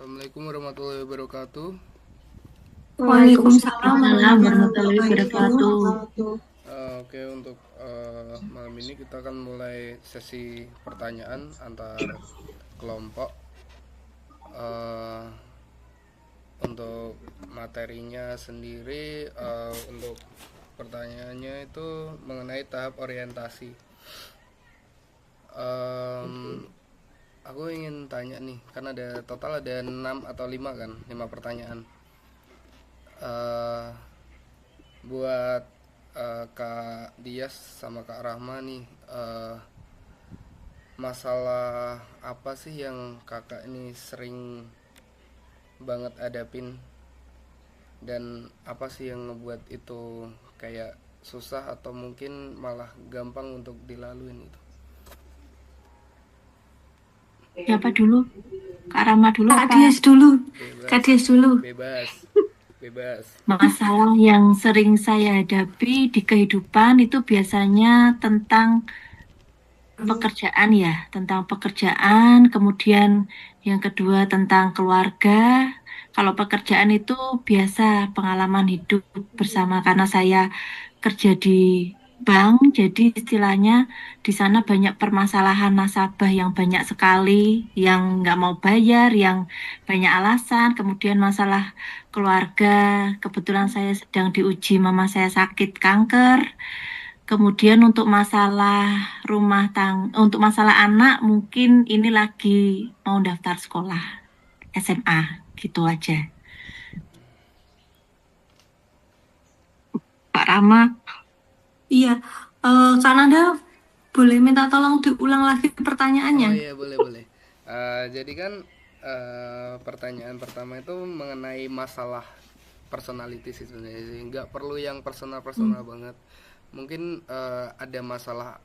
Assalamualaikum warahmatullahi wabarakatuh. Waalaikumsalam Waalaikumsalam warahmatullahi warahmatullahi wabarakatuh. wabarakatuh. Oke, untuk malam ini kita akan mulai sesi pertanyaan antar kelompok. Eh, untuk materinya sendiri, untuk pertanyaannya itu mengenai tahap orientasi. Em, aku ingin tanya nih, kan ada total ada 6 atau 5 kan, 5 pertanyaan. Eh, buat Kak Dias sama Kak Rahma nih, masalah apa sih yang kakak ini sering banget hadapin, dan apa sih yang ngebuat itu kayak susah atau mungkin malah gampang untuk dilaluin itu? Siapa dulu? Kak Rama dulu Kak apa? Dias dulu. Kak Bebas, Dias dulu. bebas, bebas. Masalah yang sering saya hadapi di kehidupan itu biasanya tentang pekerjaan ya, tentang pekerjaan, kemudian yang kedua tentang keluarga. Kalau pekerjaan itu biasa pengalaman hidup bersama karena saya kerja di bank, jadi istilahnya di sana banyak permasalahan nasabah yang banyak sekali, yang nggak mau bayar, yang banyak alasan. Kemudian masalah keluarga, kebetulan saya sedang diuji, mama saya sakit kanker. Kemudian untuk masalah untuk masalah anak mungkin ini lagi mau daftar sekolah SMA gitu aja. Pak Rama, Iya, Kak Nanda boleh minta tolong diulang lagi pertanyaannya? Oh iya, boleh boleh. Jadi kan pertanyaan pertama itu mengenai masalah personality sih sebenarnya sih. Nggak perlu yang personal personal banget. Mungkin ada masalah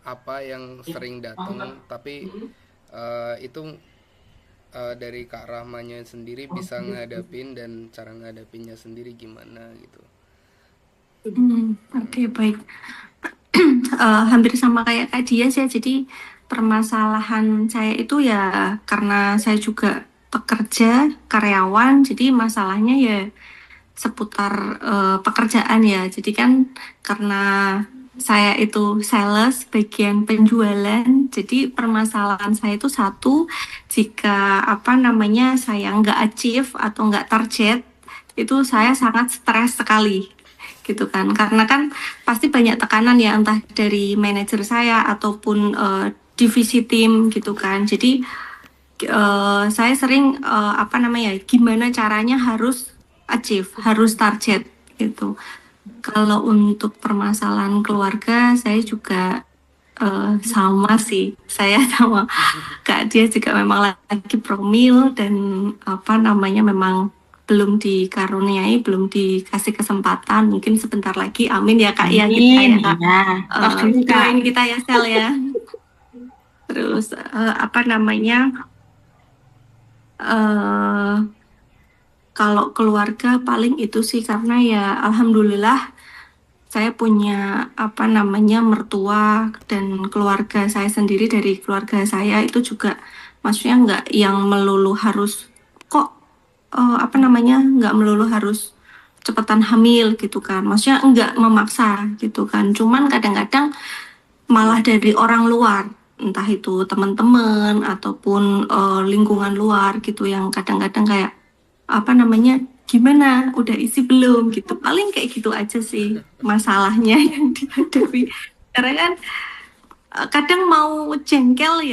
apa yang sering datang, tapi itu dari Kak Rahmanya sendiri bisa ngadapin, dan cara ngadapinnya sendiri gimana gitu. Oke, baik. Hampir sama kayak Kak Dias ya. Jadi permasalahan saya itu ya karena saya juga pekerja karyawan. Jadi masalahnya ya seputar pekerjaan ya. Jadi kan karena saya itu sales bagian penjualan. Jadi permasalahan saya itu satu, jika apa namanya saya nggak achieve atau nggak target, itu saya sangat stres sekali gitu kan. Karena kan pasti banyak tekanan ya entah dari manajer saya ataupun divisi tim gitu kan. Jadi saya sering apa namanya gimana caranya harus achieve, harus target gitu. Kalau untuk permasalahan keluarga, saya juga sama sih. Saya sama Kak dia juga memang lagi promil dan apa namanya memang belum dikaruniai, belum dikasih kesempatan. Mungkin sebentar lagi, amin ya Kak ya kita amin ya Kak. ya. Tos dulu Kak. Doain kita ya Sel ya. Terus apa namanya? eh Kalau keluarga paling itu sih karena ya alhamdulillah saya punya apa namanya mertua dan keluarga saya sendiri dari keluarga saya itu juga maksudnya nggak yang melulu harus kok apa namanya nggak melulu harus cepetan hamil gitu kan. Maksudnya nggak memaksa gitu kan. Cuman kadang-kadang malah dari orang luar entah itu teman-teman ataupun lingkungan luar gitu yang kadang-kadang kayak apa namanya gimana udah isi belum gitu paling kayak gitu aja sih masalahnya yang dihadapi karena kan kadang mau jengkel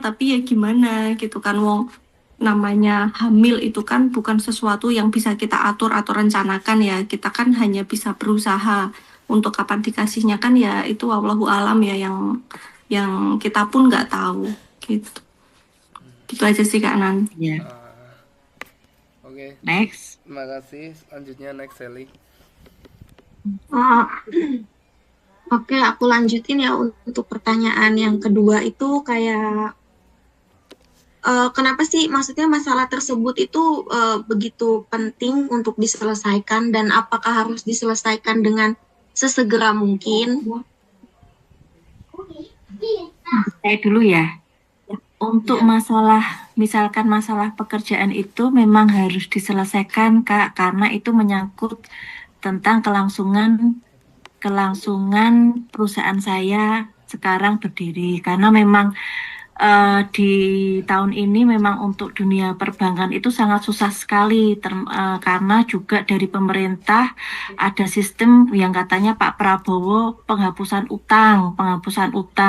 tapi ya gimana gitu kan wong namanya hamil itu kan bukan sesuatu yang bisa kita atur atau rencanakan ya kita kan hanya bisa berusaha untuk kapan dikasihnya kan ya itu wallahu alam ya yang kita pun nggak tahu gitu gitu aja sih Kak Nan. Ya, Oke, next. terima kasih. Selanjutnya next Sally. Oh, oke, aku lanjutin ya untuk pertanyaan yang kedua itu kayak kenapa sih maksudnya masalah tersebut itu begitu penting untuk diselesaikan dan apakah harus diselesaikan dengan sesegera mungkin? Saya dulu ya. Untuk Ya. masalah misalkan masalah pekerjaan itu memang harus diselesaikan, Kak, karena itu menyangkut tentang kelangsungan perusahaan saya sekarang berdiri. Karena memang di tahun ini memang untuk dunia perbankan itu sangat susah sekali karena juga dari pemerintah ada sistem yang katanya Pak Prabowo penghapusan utang.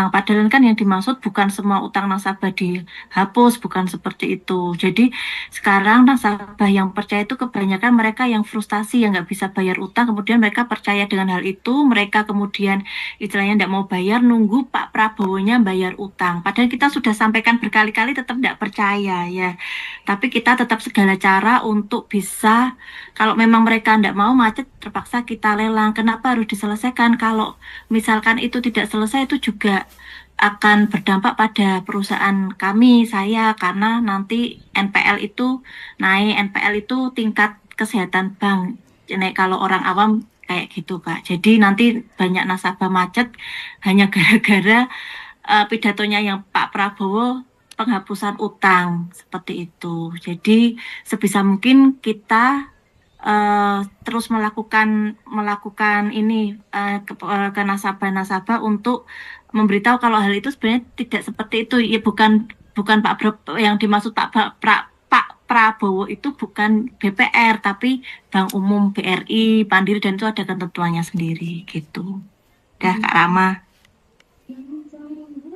Padahal kan yang dimaksud bukan semua utang nasabah dihapus, bukan seperti itu. Jadi sekarang nasabah yang percaya itu kebanyakan mereka yang frustasi yang nggak bisa bayar utang, kemudian mereka percaya dengan hal itu, mereka kemudian istilahnya tidak mau bayar, nunggu Pak Prabowo-nya bayar utang. Padahal kita sudah sampaikan berkali-kali tetap tidak percaya ya. Tapi kita tetap segala cara untuk bisa, kalau memang mereka tidak mau macet, terpaksa kita lelang. Kenapa harus diselesaikan? Kalau misalkan itu tidak selesai, itu juga akan berdampak pada perusahaan kami, saya, karena nanti NPL itu naik, NPL itu tingkat kesehatan bank. Jadi kalau orang awam kayak gitu, Kak. Jadi nanti banyak nasabah macet hanya gara-gara pidatonya yang Pak Prabowo penghapusan utang seperti itu. Jadi sebisa mungkin kita terus melakukan ini ke nasabah-nasabah untuk memberitahu kalau hal itu sebenarnya tidak seperti itu. Ya bukan yang dimaksud Pak Prabowo itu bukan BPR tapi Bank Umum BRI, Mandiri, dan itu ada ketentuannya sendiri gitu. Dah Kak Rama.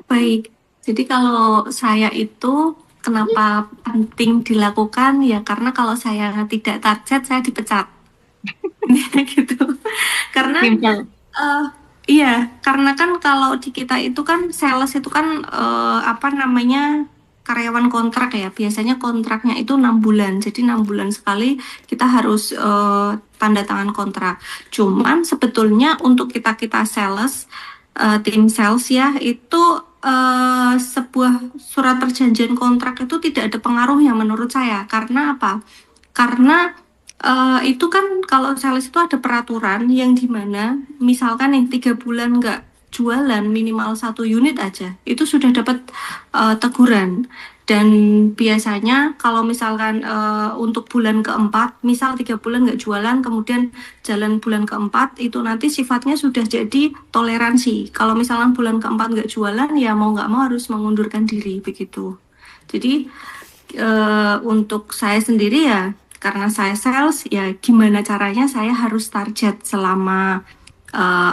Baik, jadi kalau saya itu kenapa penting dilakukan ya karena kalau saya tidak target saya dipecat. Gitu. Karena Simple. iya, karena kan kalau di kita itu kan sales itu kan apa namanya karyawan kontrak ya. Biasanya kontraknya itu 6 bulan. Jadi 6 bulan sekali kita harus tanda tangan kontrak. Cuman sebetulnya untuk kita sales tim sales ya itu sebuah surat perjanjian kontrak itu tidak ada pengaruhnya menurut saya. Karena apa? Karena itu kan kalau sales itu ada peraturan yang dimana misalkan nih 3 bulan nggak jualan minimal 1 unit aja itu sudah dapat teguran. Dan biasanya kalau misalkan untuk bulan keempat misal 3 bulan nggak jualan kemudian jalan bulan keempat itu nanti sifatnya sudah jadi toleransi. Kalau misalkan bulan keempat nggak jualan ya mau nggak mau harus mengundurkan diri begitu. Jadi untuk saya sendiri ya karena saya sales ya gimana caranya saya harus target selama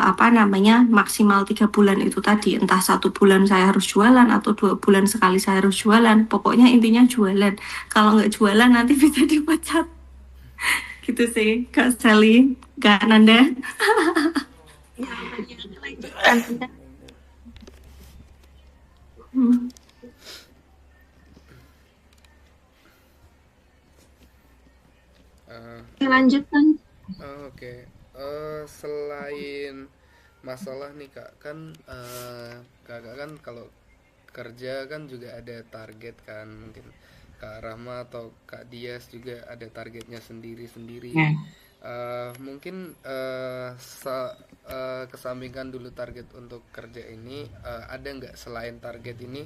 apa namanya maksimal 3 bulan itu tadi, entah 1 bulan saya harus jualan atau 2 bulan sekali saya harus jualan, pokoknya intinya jualan. Kalau nggak jualan nanti bisa dipecat. Gitu sih Kak Sally, Kak Nanda. Lanjutkan. Oke. Selain masalah nih kak, kan kakak kan kalau kerja kan juga ada target kan, mungkin Kak Rahma atau Kak Dias juga ada targetnya sendiri-sendiri. Ya. Mungkin kesampingkan dulu target untuk kerja ini, ada nggak selain target ini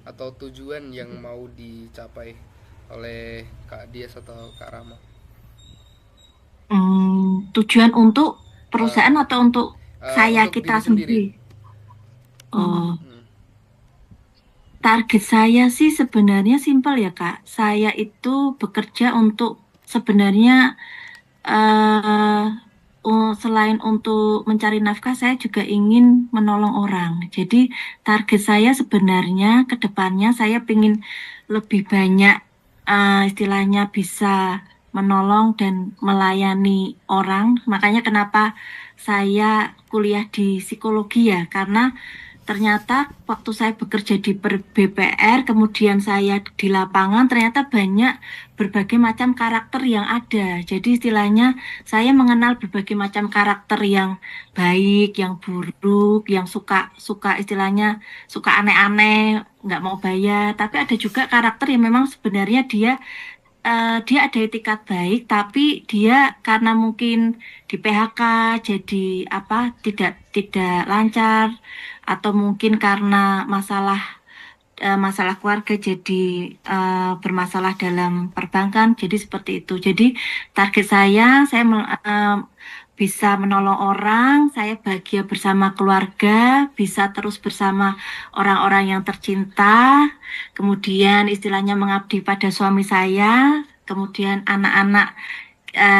atau tujuan yang mau dicapai oleh Kak Dias atau Kak Rahma? Tujuan untuk perusahaan Eh, atau untuk saya untuk kita diri sendiri. sendiri? Oh, Hmm. target saya sih sebenarnya simpel ya Kak. Saya itu bekerja untuk sebenarnya selain untuk mencari nafkah, saya juga ingin menolong orang. Jadi target saya sebenarnya ke depannya saya ingin lebih banyak istilahnya bisa menolong dan melayani orang. Makanya kenapa saya kuliah di psikologi ya, karena ternyata waktu saya bekerja di BPR, kemudian saya di lapangan, ternyata banyak berbagai macam karakter yang ada. Jadi istilahnya saya mengenal berbagai macam karakter yang baik, yang buruk, yang suka istilahnya suka aneh-aneh, nggak mau bayar. Tapi ada juga karakter yang memang sebenarnya dia ada etikat baik, tapi dia karena mungkin di PHK jadi tidak lancar, atau mungkin karena masalah masalah keluarga jadi bermasalah dalam perbankan, jadi seperti itu. Jadi target saya bisa menolong orang, saya bahagia bersama keluarga, bisa terus bersama orang-orang yang tercinta, kemudian istilahnya mengabdi pada suami saya, kemudian anak-anak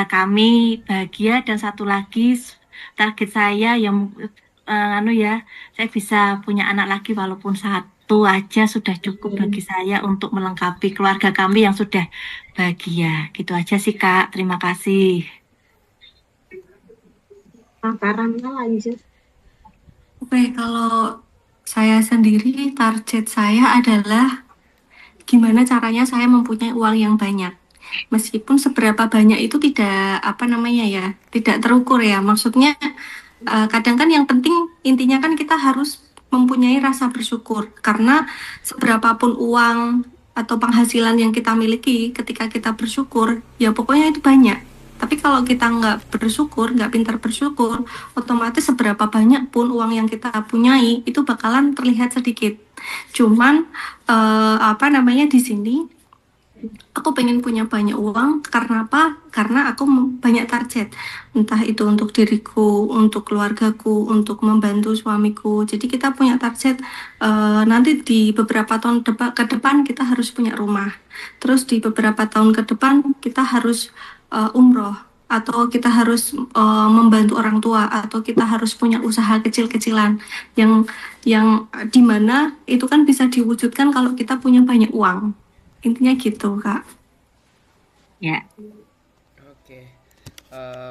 kami bahagia, dan satu lagi target saya yang saya bisa punya anak lagi walaupun satu aja sudah cukup bagi saya untuk melengkapi keluarga kami yang sudah bahagia. Gitu aja sih Kak, terima kasih. Karena lanjut. Oke, kalau saya sendiri target saya adalah gimana caranya saya mempunyai uang yang banyak. Meskipun seberapa banyak itu tidak tidak terukur ya. Maksudnya kadang kan yang penting intinya kan kita harus mempunyai rasa bersyukur, karena seberapapun uang atau penghasilan yang kita miliki, ketika kita bersyukur ya pokoknya itu banyak. Tapi kalau kita nggak bersyukur, nggak pintar bersyukur, otomatis seberapa banyak pun uang yang kita punyai itu bakalan terlihat sedikit. Cuman di sini aku pengen punya banyak uang. Karena apa? Karena aku banyak target. Entah itu untuk diriku, untuk keluargaku, untuk membantu suamiku. Jadi kita punya target nanti di beberapa tahun ke depan kita harus punya rumah. Terus di beberapa tahun ke depan kita harus umroh. Atau kita harus membantu orang tua. Atau kita harus punya usaha kecil-kecilan. Yang dimana itu kan bisa diwujudkan kalau kita punya banyak uang. Intinya gitu, Kak. Ya, Oke.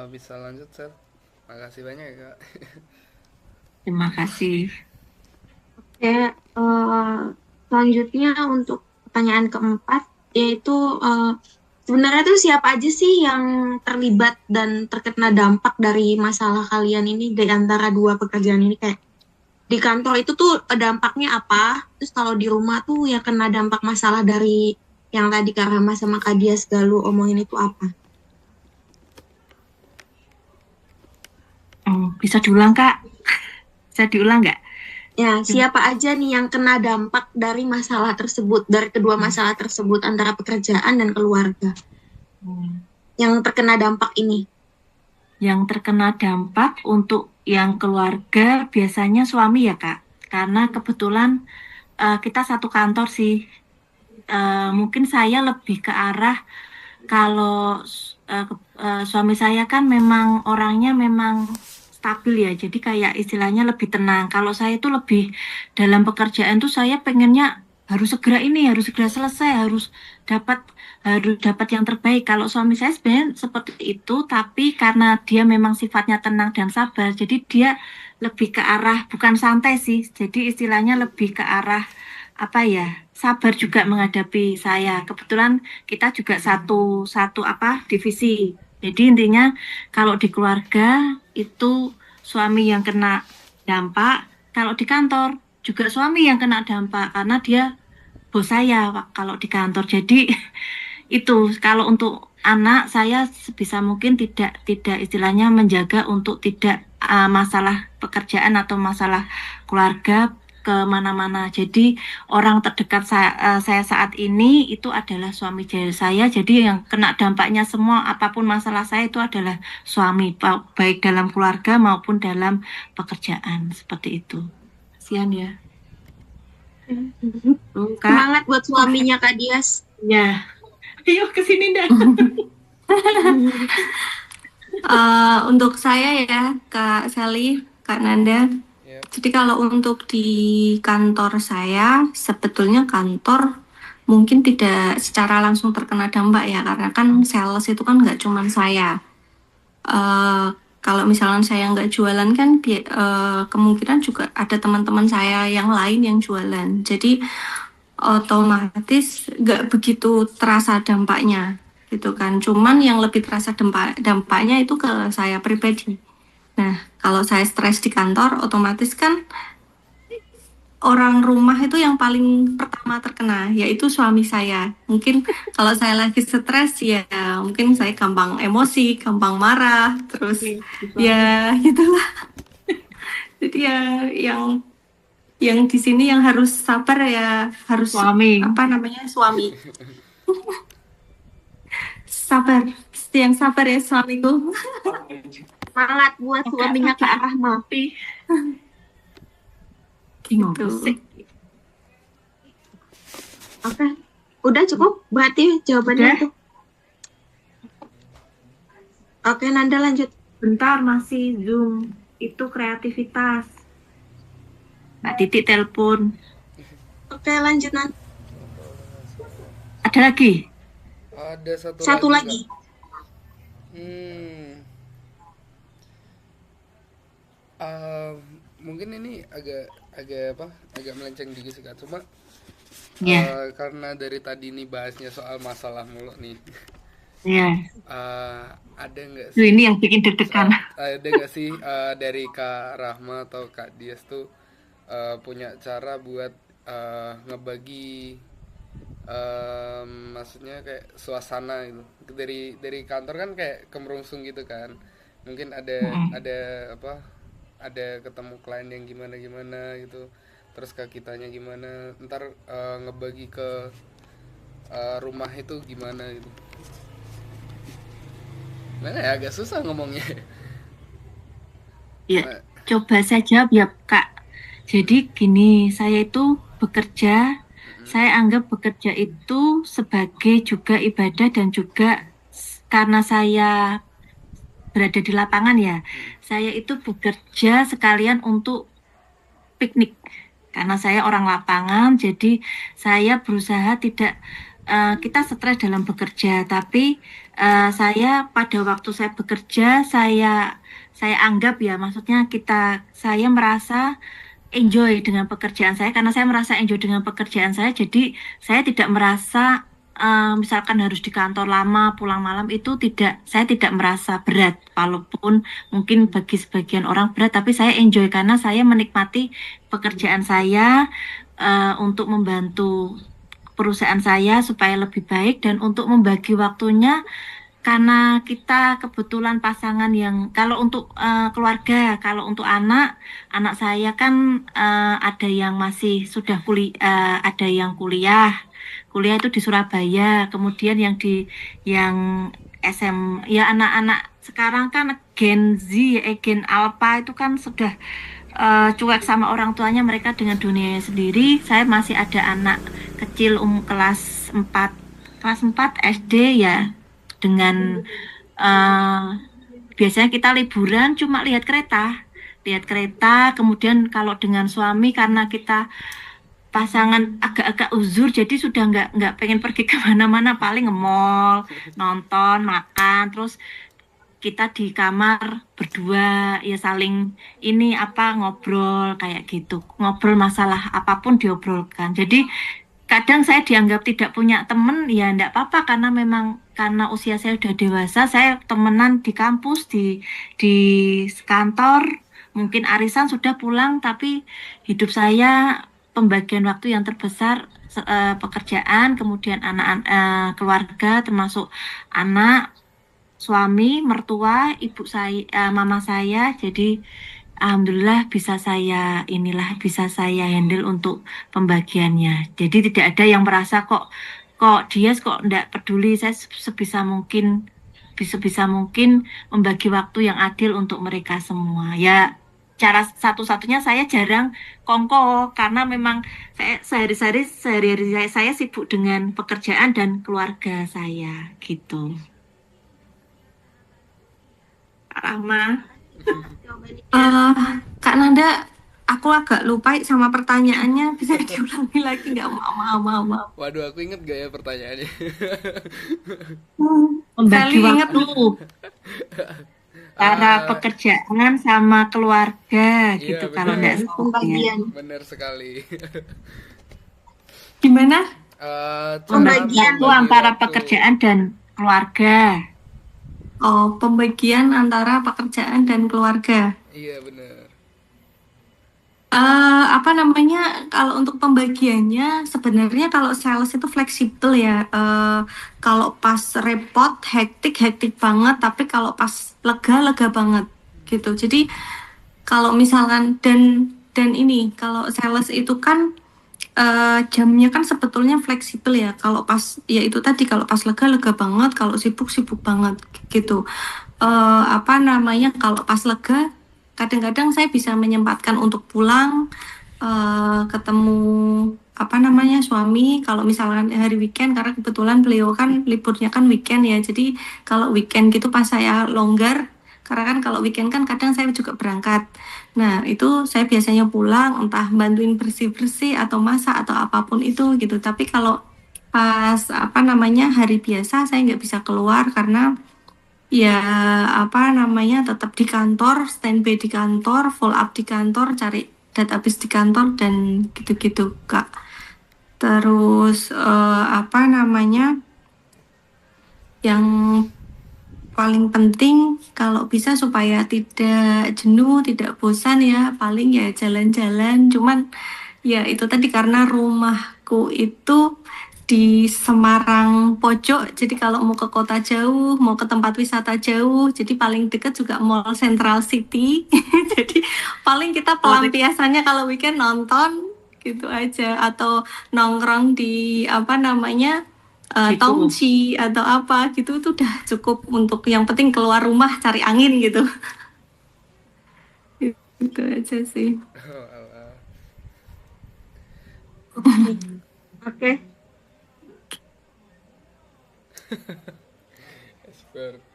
Bisa lanjut, Sel. Makasih banyak ya, Kak. terima kasih. Oke, selanjutnya untuk pertanyaan keempat, yaitu sebenarnya tuh siapa aja sih yang terlibat dan terkena dampak dari masalah kalian ini, di antara dua pekerjaan ini? Kayak di kantor itu tuh dampaknya apa? Terus kalau di rumah tuh yang kena dampak masalah dari yang tadi Kak Rama sama Kak Dias Galuh omongin itu apa? Bisa diulang Kak? Bisa diulang nggak? Ya, siapa aja nih yang kena dampak dari masalah tersebut, dari kedua masalah tersebut antara pekerjaan dan keluarga? Yang terkena dampak ini. Yang terkena dampak untuk yang keluarga biasanya suami ya Kak, karena kebetulan kita satu kantor sih. Mungkin saya lebih ke arah kalau suami saya kan memang orangnya memang stabil ya, jadi kayak istilahnya lebih tenang. Kalau saya itu lebih dalam pekerjaan tuh saya pengennya harus segera selesai, harus dapat yang terbaik. Kalau suami saya sebenarnya seperti itu, tapi karena dia memang sifatnya tenang dan sabar, jadi dia lebih ke arah bukan santai sih. Jadi istilahnya lebih ke arah sabar juga menghadapi saya. Kebetulan kita juga satu divisi. Jadi intinya kalau di keluarga itu suami yang kena dampak, kalau di kantor juga suami yang kena dampak karena dia bos saya kalau di kantor. Jadi itu kalau untuk anak saya sebisa mungkin tidak istilahnya menjaga untuk tidak masalah pekerjaan atau masalah keluarga kemana-mana. Jadi orang terdekat saya saat ini itu adalah suami saya. Jadi yang kena dampaknya semua apapun masalah saya itu adalah suami, baik dalam keluarga maupun dalam pekerjaan, seperti itu. Kasihan ya. Kak. Semangat buat suaminya Kak Dias. Ya. Ayo kesini dah. Untuk saya ya, Kak Sally, Kak Nanda. Jadi kalau untuk di kantor saya, sebetulnya kantor mungkin tidak secara langsung terkena dampak ya, karena kan sales itu kan nggak cuma saya. Kalau misalnya saya nggak jualan kan kemungkinan juga ada teman-teman saya yang lain yang jualan. Jadi otomatis nggak begitu terasa dampaknya gitu kan. Cuman yang lebih terasa dampaknya itu ke saya pribadi. Nah, kalau saya stres di kantor, otomatis kan orang rumah itu yang paling pertama terkena, yaitu suami saya. Mungkin kalau saya lagi stres ya mungkin saya gampang emosi, gampang marah, terus ya gitulah. Jadi ya yang Yang di sini yang harus sabar ya harus Suami. apa namanya suami. Sabar, yang sabar ya suamiku. Semangat buat suaminya Kak Rahma. Gitu. Oke, udah cukup berarti jawabannya Udah. itu. Oke, Nanda lanjut. Bentar masih Zoom. Itu kreativitas. Mbak Titi telepon. Oke, lanjut Nanda. Ada lagi? Ada Satu lagi. Kak. Mungkin ini agak melenceng dikit sih Kak. Cuma Ya, karena dari tadi nih bahasnya soal masalah mulu nih. ya. Ada nggak Tuh, sih ini yang bikin deg-degan. ada nggak sih dari Kak Rahma atau Kak Dias tuh punya cara buat ngebagi maksudnya kayak suasana gitu dari kantor kan kayak kemerungsung gitu kan, mungkin ada apa ada ketemu klien yang gimana gimana gitu, terus ke kitanya gimana ntar ngebagi ke rumah itu gimana gitu. Mana ya agak susah ngomongnya. Ya, Nah, coba saya jawab ya, Kak. Jadi gini, saya itu bekerja, saya anggap bekerja itu sebagai juga ibadah dan juga karena saya berada di lapangan ya, saya itu bekerja sekalian untuk piknik. Karena saya orang lapangan, jadi saya berusaha tidak kita stres dalam bekerja, tapi saya pada waktu saya bekerja, saya anggap ya, maksudnya saya merasa enjoy dengan pekerjaan saya karena saya merasa enjoy dengan pekerjaan saya, jadi saya tidak merasa misalkan harus di kantor lama pulang malam itu saya tidak merasa berat, walaupun mungkin bagi sebagian orang berat, tapi saya enjoy karena saya menikmati pekerjaan saya untuk membantu perusahaan saya supaya lebih baik dan untuk membagi waktunya karena kita kebetulan pasangan yang kalau untuk keluarga, kalau untuk anak saya kan ada yang masih sudah ada yang kuliah itu di Surabaya, kemudian yang ya anak-anak sekarang kan Gen Z, Gen Alpha itu kan sudah cuek sama orang tuanya, mereka dengan dunianya sendiri. Saya masih ada anak kecil kelas 4 SD ya, dengan biasanya kita liburan cuma lihat kereta, kemudian kalau dengan suami karena kita pasangan agak-agak uzur, jadi sudah nggak pengen pergi kemana-mana, paling nge-mall, nonton, makan, terus kita di kamar berdua ya saling ini apa ngobrol kayak gitu, ngobrol masalah apapun diobrolkan. Jadi kadang saya dianggap tidak punya temen ya enggak apa-apa karena memang karena usia saya udah dewasa, saya temenan di kampus di kantor, mungkin arisan sudah pulang, tapi hidup saya pembagian waktu yang terbesar pekerjaan, kemudian keluarga termasuk anak, suami, mertua, ibu saya, mama saya. Jadi alhamdulillah bisa saya handle untuk pembagiannya. Jadi tidak ada yang merasa kok dia kok enggak peduli. Saya sebisa mungkin membagi waktu yang adil untuk mereka semua. Ya, cara satu-satunya saya jarang kongko karena memang saya sehari-hari saya sibuk dengan pekerjaan dan keluarga saya gitu. Rahma. Kak Nanda, aku agak lupa sama pertanyaannya, bisa diulangi lagi nggak? Maaf. waduh aku inget gak ya pertanyaannya? Membagi Sally inget waktu cara pekerjaan sama keluarga Iya, gitu kalau benar. enggak salah ya. Pembagian. Bener sekali. Gimana? Cara Pembagian Waktu membagi antara waktu. pekerjaan dan keluarga. Oh, pembagian antara pekerjaan dan keluarga. Iya bener. Apa namanya, kalau untuk pembagiannya sebenarnya kalau sales itu fleksibel ya. Kalau pas repot hektik banget, tapi kalau pas lega banget gitu. Jadi kalau misalkan dan Dan ini kalau sales itu kan jamnya kan sebetulnya fleksibel ya. Kalau pas ya itu tadi, kalau pas lega lega banget, kalau sibuk sibuk banget gitu. Apa namanya, kalau pas lega kadang-kadang saya bisa menyempatkan untuk pulang, ketemu apa namanya suami kalau misalkan hari weekend, karena kebetulan beliau kan liburnya kan weekend ya. Jadi kalau weekend gitu pas saya longgar, karena kan kalau weekend kan kadang saya juga berangkat. Nah, itu saya biasanya pulang entah bantuin bersih-bersih atau masak atau apapun itu gitu. Tapi kalau pas apa namanya hari biasa saya nggak bisa keluar karena ya apa namanya tetap di kantor, standby di kantor, follow up di kantor, cari database di kantor dan gitu-gitu Kak. Terus apa namanya yang paling penting kalau bisa supaya tidak jenuh, tidak bosan ya, paling ya jalan-jalan. Cuman ya itu tadi karena rumahku itu di Semarang pojok, jadi kalau mau ke kota jauh, mau ke tempat wisata jauh, jadi paling dekat juga Mall Central City. Jadi paling kita pelampiasannya kalau weekend nonton gitu aja atau nongkrong di apa namanya Gitu. Tongchi atau apa gitu, itu udah cukup untuk yang penting keluar rumah cari angin gitu. Itu aja sih. Oke. Seperti